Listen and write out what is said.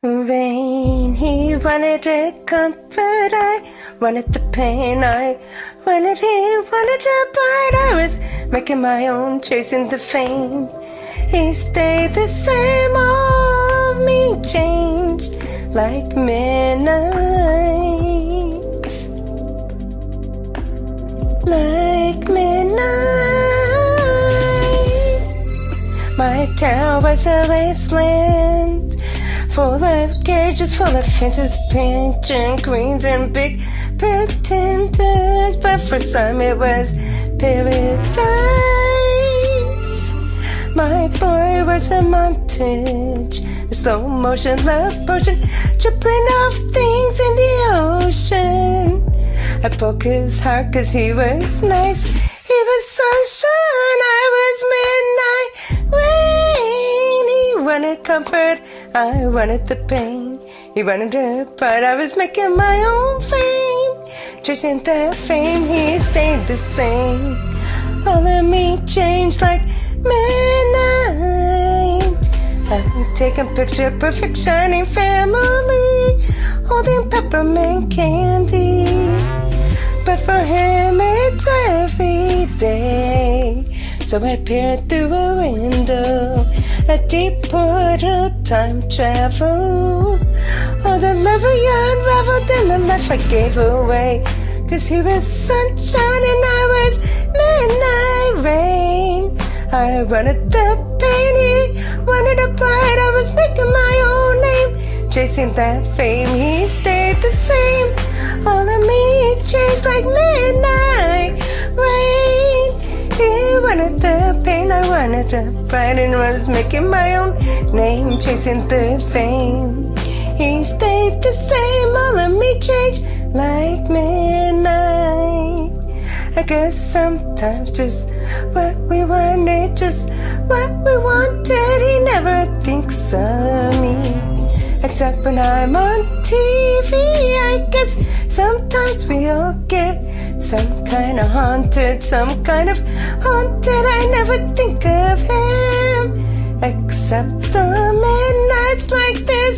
Rain, he wanted the comfort, I wanted the pain, he wanted the pride, I was making my own, chasing the fame. He stayed the same, all of me changed like midnight, like midnight. My town was a wasteland, full of cages, full of fences, pink and greens and big pretenders. But for some it was paradise. My boy was a montage, a slow motion love potion, tripping off things in the ocean. I broke his heart 'cause he was nice, he was sunshine, I was midnight rain. He wanted comfort, I wanted the pain. He wanted the pride, I was making my own fame. Chasing that fame, he stayed the same. All of me changed like midnight. I'm taking picture perfect shining family, holding peppermint candy. But for him it's every day. So I peered through a window, a deep portal, time travel. All the love we unraveled and the life I gave away. 'Cause he was sunshine and I was midnight rain. I wanted the pain, he wanted the pride, I was making my own name. Chasing that fame, he stayed the same. All of me changed like midnight rain. He wanted the pain, I wanted the pride, and I was making my own name. Chasing the fame, he stayed the same. All of me changed like midnight. I guess sometimes just what we wanted, just what we wanted, he never thinks of me. Except when I'm on TV, I guess sometimes we all get some kind of haunted, some kind of haunted. I never think of him, except on midnights like this.